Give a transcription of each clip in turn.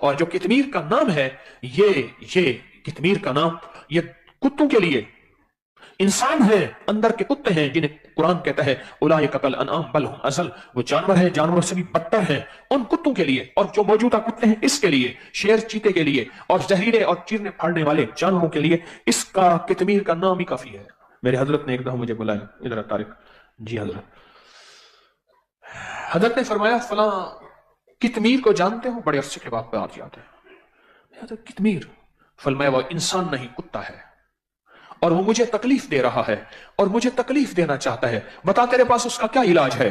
और जो कितमीर का नाम है, ये कितमीर का नाम ये कुत्तों के लिए, इंसान है अंदर के कुत्ते हैं जिन्हें कुरान कहता है उलाइका कल अनआम बल हुम अज़ल, वो जानवर है, जानवर से भी बदतर है, उन कुत्तों के लिए। और जो मौजूदा कुत्ते हैं इसके लिए, शेर चीते के लिए, और जहरीले और चीरने फाड़ने वाले जानवरों के लिए इसका कितमीर का नाम ही काफी है। मेरे हजरत ने एक दफा मुझे बुलाया, इधर तारिक जी हजरत ने फरमाया फला कितमीर को जानते हो? बड़े अरसे के बाद बात याद है। कितमीर? फरमाया वो इंसान नहीं कुत्ता है, और वो मुझे तकलीफ दे रहा है और मुझे तकलीफ देना चाहता है, बता तेरे पास उसका क्या इलाज है?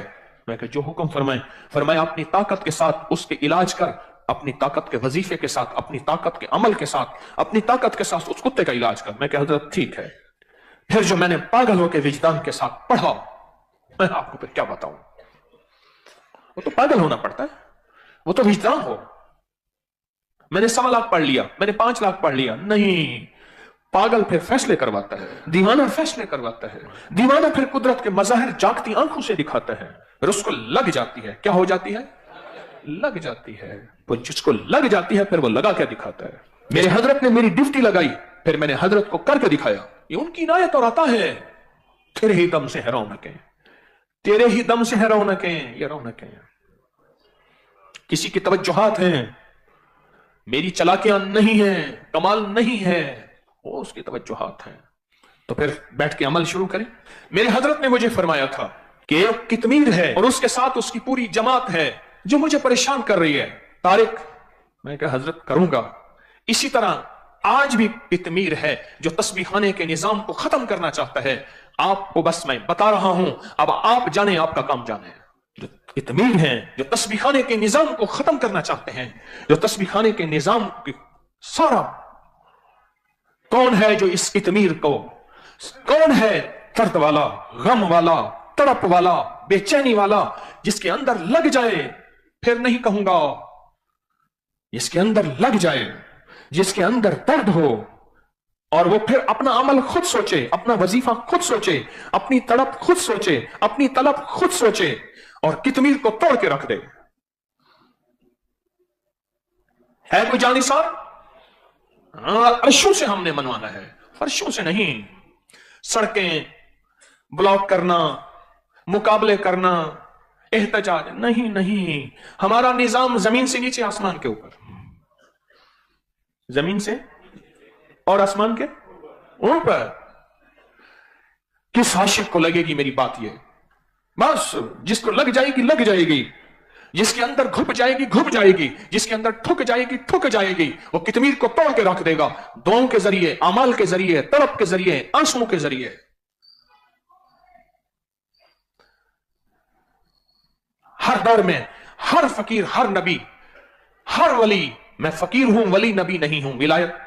मैं कहा जो हुक्म फरमाए। फरमाया अपनी ताकत के साथ उसके इलाज कर, अपनी ताकत के वजीफे के साथ, अपनी ताकत के अमल के साथ, अपनी ताकत के साथ उस कुत्ते का इलाज कर। मैं कहा हजरत ठीक है। फिर जो मैंने पागल होकर विजदान के साथ पढ़ा, मैं आपको फिर क्या बताऊं। वो तो पागल होना पड़ता है, वो तो विजदान हो। मैंने 1.25 लाख पढ़ लिया, मैंने 5 लाख पढ़ लिया, नहीं। पागल फिर फैसले करवाता है, दीवाना फैसले करवाता है, दीवाना फिर कुदरत के मज़ाहिर जागती आंखों से दिखाता है, फिर उसको लग जाती है। क्या हो जाती है? लग जाती है। वो जिसको लग जाती है फिर वो लगा के दिखाता है। मेरे हजरत ने मेरी ड्यूटी लगाई, फिर मैंने हजरत को करके दिखाया। ये उनकी इनायत और आता है। तेरे ही दम से है रौनकें, तेरे ही दम से है रौनकें, ये रौनकें। किसी की तवज्जुहात हैं, मेरी चलाकियां नहीं है, कमाल नहीं है, वो उसकी तवज्जुहात हैं। तो फिर बैठ के अमल शुरू करें। मेरे हजरत ने मुझे फरमाया था कि एक कितमीर है और उसके साथ उसकी पूरी जमात है जो मुझे परेशान कर रही है। तारिक, मैं कहा हजरत करूंगा। इसी तरह आज भी कितमीर है जो तस्बीहाने के निजाम को खत्म करना चाहता है। आपको बस मैं बता रहा हूं, अब आप जाने, आपका काम जाने। जो कितमीर है जो तस्बीहाने के निजाम को खत्म करना चाहते हैं, जो तस्बीहाने के निजाम की सारा, कौन है जो इस कितमीर को, कौन है दर्द वाला, गम वाला, तड़प वाला, बेचैनी वाला, जिसके अंदर लग जाए, फिर नहीं कहूंगा, जिसके अंदर लग जाए, जिसके अंदर दर्द हो, और वो फिर अपना अमल खुद सोचे, अपना वजीफा खुद सोचे, अपनी तड़प खुद सोचे, अपनी तलब खुद सोचे, और कितमीर को तोड़ के रख दे। है कोई जानिसार? अर्शों से हमने मनवाना है, फर्शों से नहीं। सड़कें ब्लॉक करना, मुकाबले करना, एहतजाज नहीं, नहीं। हमारा निजाम जमीन से नीचे, आसमान के ऊपर, जमीन से और आसमान के ऊपर। किस आशिक को लगेगी मेरी बात? ये बस जिसको लग जाएगी लग जाएगी, जिसके अंदर घुप जाएगी घुप जाएगी, जिसके अंदर ठुक जाएगी ठुक जाएगी। वो कितमीर को तोड़ के रख देगा, दुआओं के जरिए, अमाल के जरिए, तड़प के जरिए, आंसुओं के जरिए। हर दौर में हर फकीर, हर नबी, हर वली, मैं फकीर हूं वली नबी नहीं हूं, विलायत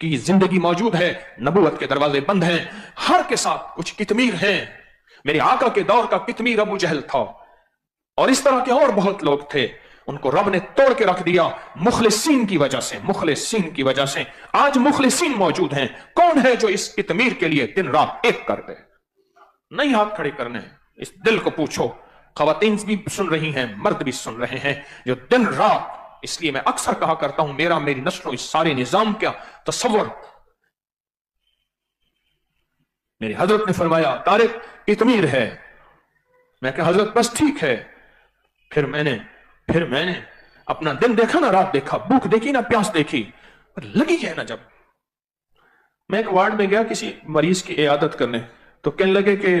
की जिंदगी मौजूद है, नबूवत के दरवाजे बंद हैं, हर के साथ कुछ कितमीर हैं। मेरे आका के दौर का कितमीर अबू जहल था, और इस तरह के और बहुत लोग थे, उनको रब ने तोड़ के रख दिया मुखलिसीन की वजह से, मुखलिसीन की वजह से। आज मुखलिसीन मौजूद हैं। कौन है जो इस कितमीर के लिए दिन रात एक कर दे? नहीं हाथ खड़े करने, इस दिल को पूछो। खवातीन भी सुन रही हैं, मर्द भी सुन रहे हैं, जो दिन रात, इसलिए मैं अक्सर कहा करता हूं, मेरा मेरी नस्लों इस सारे निजाम का तसव्वुर। मेरी हजरत ने फरमाया तारिक कितमीर है। मैं कहा हजरत बस ठीक है। फिर मैंने अपना दिन देखा ना, रात देखा, भूख देखी ना, प्यास देखी, पर लगी है ना। जब मैं एक वार्ड में गया किसी मरीज की इयादत करने, तो कहने लगे कि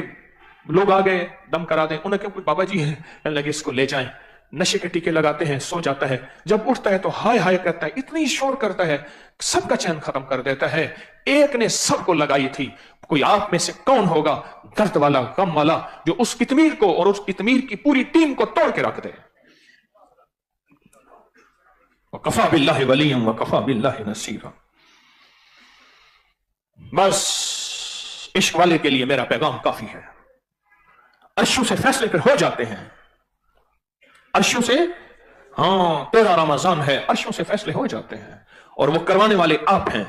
लोग आ गए, दम करा दें। उन्हें कोई बाबा जी हैं, कहने लगे इसको ले जाएं। नशे के टीके लगाते हैं, सो जाता है, जब उठता है तो हाय हाय करता है, इतनी शोर करता है, सबका चैन खत्म कर देता है। एक ने सबको लगाई थी। कोई आप में से कौन होगा दर्द वाला, गम वाला, जो उस कितमीर को और उस कितमीर की पूरी टीम को तोड़ के रख दे? वकफा बिल्लाहि वलिय्यन वकफा बिल्लाहि नसीरा। बस इश्क वाले के लिए मेरा पैगाम काफी है। अर्शों से फैसले फिर हो जाते हैं, अर्शों से, हाँ तेरा रमजान है, अर्शों से फैसले हो जाते हैं, और वो करवाने वाले आप हैं।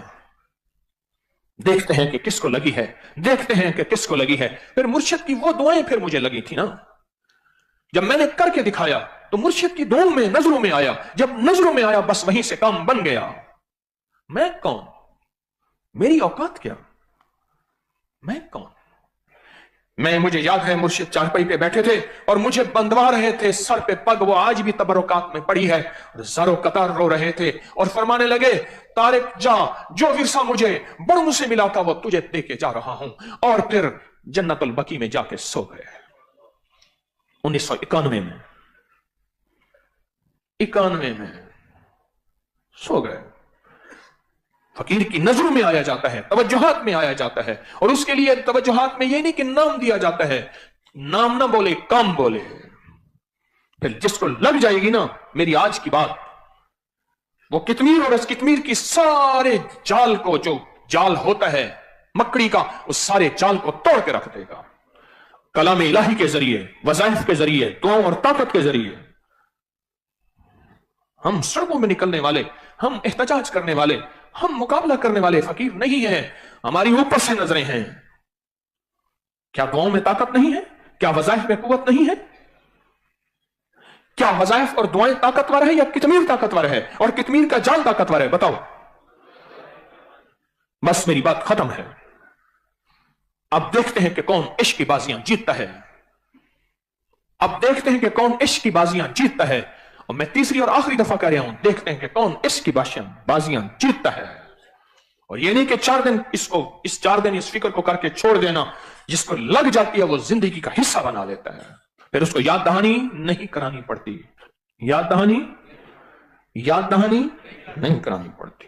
देखते हैं कि किसको लगी है, देखते हैं कि किसको लगी है। फिर मुर्शिद की वो दुआएं फिर मुझे लगी थी ना, जब मैंने करके दिखाया تو مرشد کی دعاؤں میں نظروں میں آیا، جب نظروں میں آیا بس وہیں سے کام بن گیا۔ میں کون؟ میری اوقات کیا؟ میں کون؟ مجھے یاد ہے مرشد چارپائی پہ بیٹھے تھے اور مجھے بندوا رہے تھے، سر پہ پگ وہ آج بھی تبرکات میں پڑی ہے، زارو قطار رو رہے تھے اور فرمانے لگے طارق جا، جو ورثہ مجھے بڑوں سے ملا تھا وہ تجھے دے کے جا رہا ہوں، اور پھر جنت البقیع میں جا کے سو گئے۔ 1991 میں 91 میں سو گئے۔ فقیر کی نظروں میں آیا جاتا ہے، توجہات میں آیا جاتا ہے، اور اس کے لیے توجہات میں یہ نہیں کہ نام دیا جاتا ہے، نام نہ بولے کام بولے۔ پھر جس کو لگ جائے گی نا میری آج کی بات، وہ کتمیر اور اس کتمیر کی سارے جال کو، جو جال ہوتا ہے مکڑی کا، اس سارے جال کو توڑ کے رکھ دے گا، کلام الہی کے ذریعے، وظائف کے ذریعے، دعاؤں اور طاقت کے ذریعے۔ ہم سڑکوں میں نکلنے والے، ہم احتجاج کرنے والے، ہم مقابلہ کرنے والے فقیر نہیں ہیں، ہماری اوپر سے نظریں ہیں۔ کیا دعاؤں میں طاقت نہیں ہے؟ کیا وظائف میں قوت نہیں ہے؟ کیا وظائف اور دعائیں طاقتور ہے یا کتمیر طاقتور ہے اور کتمیر کا جال طاقتور ہے؟ بتاؤ۔ بس میری بات ختم ہے۔ اب دیکھتے ہیں کہ کون عشق کی بازیاں جیتتا ہے، اب دیکھتے ہیں کہ کون عشق کی بازیاں جیتتا ہے، اور میں تیسری اور آخری دفعہ کہہ رہا ہوں، دیکھتے ہیں کہ کون عشق کی بازیاں جیتتا ہے۔ اور یہ نہیں کہ 4 دن اس 4 دن اس فکر کو کر کے چھوڑ دینا، جس کو لگ جاتی ہے وہ زندگی کا حصہ بنا لیتا ہے، پھر اس کو یاد دہانی نہیں کرانی پڑتی، یاد دہانی نہیں کرانی پڑتی۔